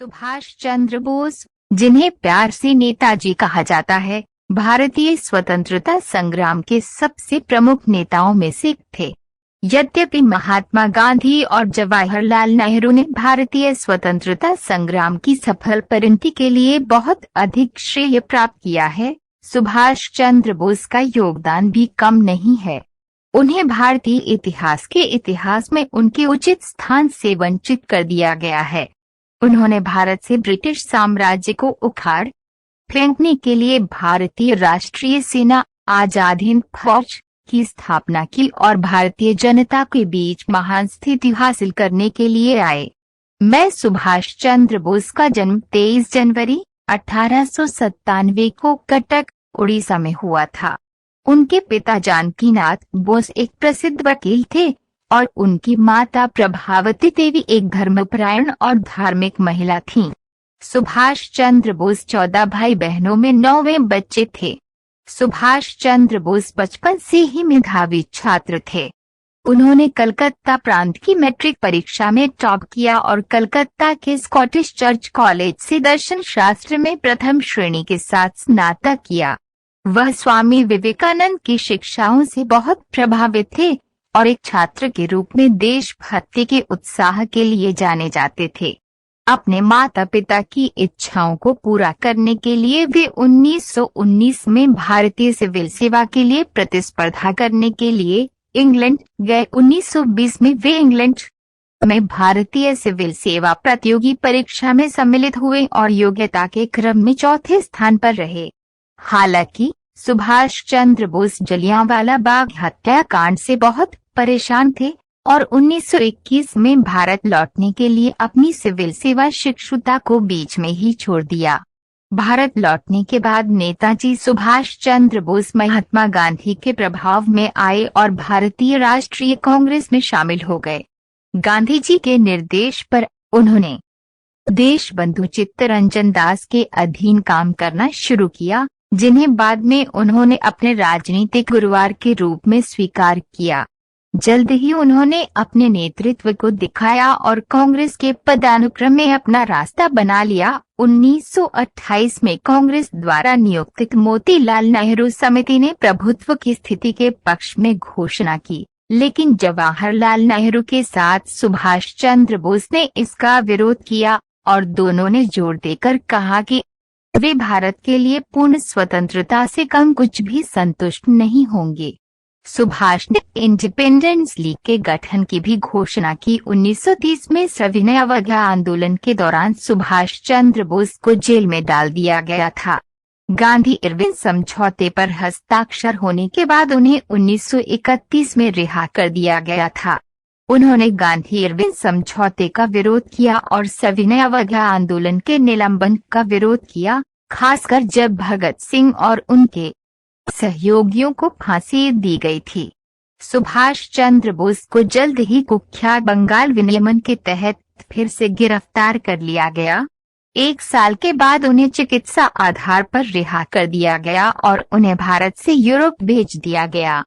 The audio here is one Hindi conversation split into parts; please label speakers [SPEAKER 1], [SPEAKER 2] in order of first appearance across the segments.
[SPEAKER 1] सुभाष चंद्र बोस, जिन्हें प्यार से नेताजी कहा जाता है, भारतीय स्वतंत्रता संग्राम के सबसे प्रमुख नेताओं में से एक थे। यद्यपि महात्मा गांधी और जवाहरलाल नेहरू ने भारतीय स्वतंत्रता संग्राम की सफल परिणति के लिए बहुत अधिक श्रेय प्राप्त किया है, सुभाष चंद्र बोस का योगदान भी कम नहीं है। उन्हें भारतीय इतिहास में उनके उचित स्थान से वंचित कर दिया गया है। उन्होंने भारत से ब्रिटिश साम्राज्य को उखाड़ फेंकने के लिए भारतीय राष्ट्रीय सेना, आजाद हिंद फौज की स्थापना की और भारतीय जनता के बीच महान स्थिति हासिल करने के लिए आए। मैं सुभाष चंद्र बोस का जन्म 23 जनवरी 1897 को कटक, उड़ीसा में हुआ था। उनके पिता जानकीनाथ बोस एक प्रसिद्ध वकील थे और उनकी माता प्रभावती देवी एक धर्मपरायण और धार्मिक महिला थीं। सुभाष चंद्र बोस 14 भाई बहनों में 9वें बच्चे थे। सुभाष चंद्र बोस बचपन से ही मेधावी छात्र थे। उन्होंने कलकत्ता प्रांत की मैट्रिक परीक्षा में टॉप किया और कलकत्ता के स्कॉटिश चर्च कॉलेज से दर्शन शास्त्र में प्रथम श्रेणी के साथ स्नातक किया। वह स्वामी विवेकानंद की शिक्षाओं से बहुत प्रभावित थे और एक छात्र के रूप में देशभक्ति के उत्साह के लिए जाने जाते थे। अपने माता पिता की इच्छाओं को पूरा करने के लिए वे 1919 में भारतीय सिविल सेवा के लिए प्रतिस्पर्धा करने के लिए इंग्लैंड गए। 1920 में वे इंग्लैंड में भारतीय सिविल सेवा प्रतियोगी परीक्षा में सम्मिलित हुए और योग्यता के क्रम में चौथे स्थान पर रहे। हालांकि सुभाष चंद्र बोस जलियांवाला बाग हत्याकांड से बहुत परेशान थे और 1921 में भारत लौटने के लिए अपनी सिविल सेवा शिक्षुता को बीच में ही छोड़ दिया। भारत लौटने के बाद नेताजी सुभाष चंद्र बोस महात्मा गांधी के प्रभाव में आए और भारतीय राष्ट्रीय कांग्रेस में शामिल हो गए। गांधी जी के निर्देश पर उन्होंने देशबंधु चित्तरंजन दास के अधीन काम करना शुरू किया, जिन्हें बाद में उन्होंने अपने राजनीतिक गुरुवार के रूप में स्वीकार किया। जल्द ही उन्होंने अपने नेतृत्व को दिखाया और कांग्रेस के पदानुक्रम में अपना रास्ता बना लिया। 1928 में कांग्रेस द्वारा नियुक्त मोतीलाल नेहरू समिति ने प्रभुत्व की स्थिति के पक्ष में घोषणा की, लेकिन जवाहरलाल नेहरू के साथ सुभाष चंद्र बोस ने इसका विरोध किया और दोनों ने जोर देकर कहा कि वे भारत के लिए पूर्ण स्वतंत्रता से कम कुछ भी संतुष्ट नहीं होंगे। सुभाष ने इंडिपेंडेंस लीग के गठन की भी घोषणा की। 1930 में सविनय अवज्ञा आंदोलन के दौरान सुभाष चंद्र बोस को जेल में डाल दिया गया था। गांधी इरविन समझौते पर हस्ताक्षर होने के बाद उन्हें 1931 में रिहा कर दिया गया था। उन्होंने गांधी इरविन समझौते का विरोध किया और सविनय अवज्ञा आंदोलन के निलंबन का विरोध किया, खासकर जब भगत सिंह और उनके सहयोगियों को फांसी दी गई थी। सुभाष चंद्र बोस को जल्द ही कुख्यात बंगाल विनियमन के तहत फिर से गिरफ्तार कर लिया गया। 1 साल के बाद उन्हें चिकित्सा आधार पर रिहा कर दिया गया और उन्हें भारत से यूरोप भेज दिया गया।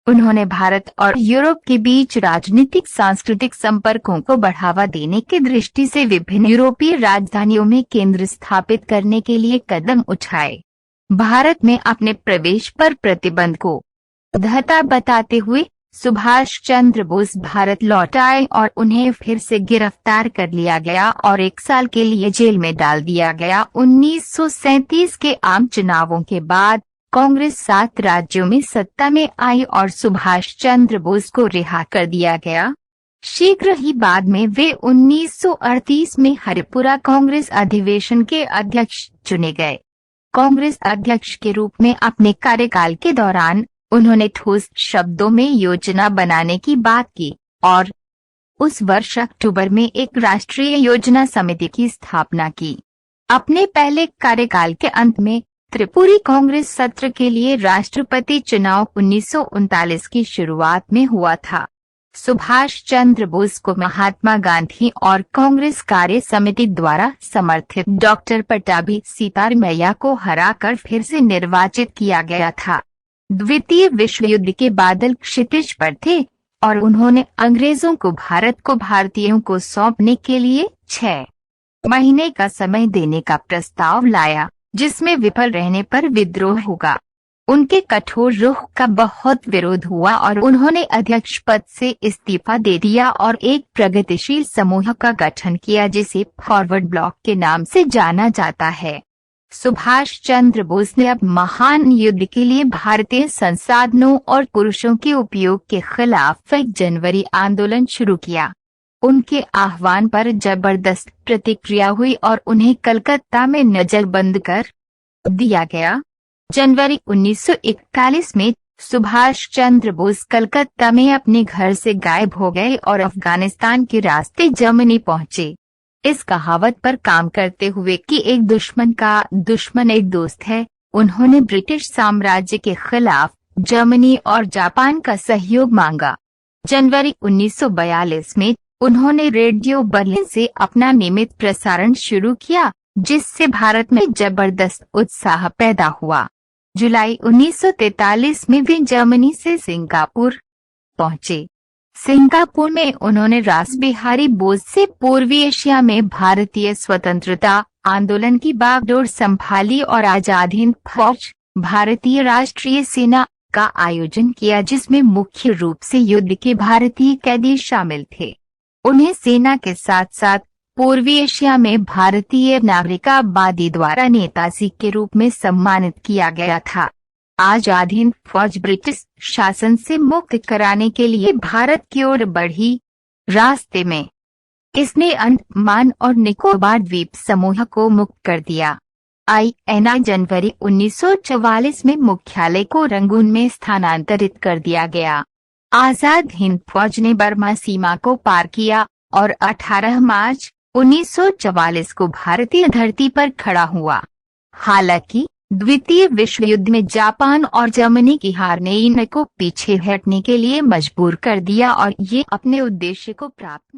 [SPEAKER 1] उन्होंने भारत और यूरोप के बीच राजनीतिक सांस्कृतिक संपर्कों को बढ़ावा देने की दृष्टि से विभिन्न यूरोपीय राजधानियों में केंद्र स्थापित करने के लिए कदम उठाए। भारत में अपने प्रवेश पर प्रतिबंध को वैधता बताते हुए सुभाष चंद्र बोस भारत लौट आए और उन्हें फिर से गिरफ्तार कर लिया गया और 1 साल के लिए जेल में डाल दिया गया। 1937 के आम चुनावों के बाद कांग्रेस 7 राज्यों में सत्ता में आई और सुभाष चंद्र बोस को रिहा कर दिया गया। शीघ्र ही बाद में वे 1938 में हरिपुरा कांग्रेस अधिवेशन के अध्यक्ष चुने गए। कांग्रेस अध्यक्ष के रूप में अपने कार्यकाल के दौरान उन्होंने ठोस शब्दों में योजना बनाने की बात की और उस वर्ष अक्टूबर में एक राष्ट्रीय योजना समिति की स्थापना की। अपने पहले कार्यकाल के अंत में त्रिपुरी कांग्रेस सत्र के लिए राष्ट्रपति चुनाव 1939 की शुरुआत में हुआ था। सुभाष चंद्र बोस को महात्मा गांधी और कांग्रेस कार्य समिति द्वारा समर्थित डॉक्टर पट्टाभी सीतारामैया को हराकर फिर से निर्वाचित किया गया था। द्वितीय विश्व युद्ध के बादल क्षितिज पर थे और उन्होंने अंग्रेजों को भारत को भारतीयों को सौंपने के लिए 6 महीने का समय देने का प्रस्ताव लाया, जिसमें विफल रहने पर विद्रोह होगा। उनके कठोर रुख का बहुत विरोध हुआ और उन्होंने अध्यक्ष पद से इस्तीफा दे दिया और एक प्रगतिशील समूह का गठन किया, जिसे फॉरवर्ड ब्लॉक के नाम से जाना जाता है। सुभाष चंद्र बोस ने अब महान युद्ध के लिए भारतीय संसाधनों और पुरुषों के उपयोग के खिलाफ 1 जनवरी आंदोलन शुरू किया। उनके आह्वान पर जबरदस्त प्रतिक्रिया हुई और उन्हें कलकत्ता में नजरबंद कर दिया गया। जनवरी 1941 में सुभाष चंद्र बोस कलकत्ता में अपने घर से गायब हो गए और अफगानिस्तान के रास्ते जर्मनी पहुंचे। इस कहावत पर काम करते हुए कि एक दुश्मन का दुश्मन एक दोस्त है, उन्होंने ब्रिटिश साम्राज्य के खिलाफ जर्मनी और जापान का सहयोग मांगा। जनवरी 1942 में उन्होंने रेडियो बर्लिन से अपना नियमित प्रसारण शुरू किया, जिससे भारत में जबरदस्त उत्साह पैदा हुआ। जुलाई 1943 में वे जर्मनी से सिंगापुर पहुंचे। सिंगापुर में उन्होंने रासबिहारी बोस से पूर्वी एशिया में भारतीय स्वतंत्रता आंदोलन की बागडोर संभाली और आजाद हिंद फौज, भारतीय राष्ट्रीय सेना का आयोजन किया, जिसमें मुख्य रूप से युद्ध के भारतीय कैदी शामिल थे। उन्हें सेना के साथ साथ पूर्वी एशिया में भारतीय नागरिकाबादी द्वारा नेताजी के रूप में सम्मानित किया गया था। आजाद हिंद फौज ब्रिटिश शासन से मुक्त कराने के लिए भारत की ओर बढ़ी। रास्ते में इसने अंडमान और निकोबार द्वीप समूह को मुक्त कर दिया। INI जनवरी 1944 में मुख्यालय को रंगून में स्थानांतरित कर दिया गया। आजाद हिंद फौज ने बर्मा सीमा को पार किया और 18 मार्च 1944 को भारतीय धरती पर खड़ा हुआ। हालांकि द्वितीय विश्व युद्ध में जापान और जर्मनी की हार ने इनको पीछे हटने के लिए मजबूर कर दिया और ये अपने उद्देश्य को प्राप्त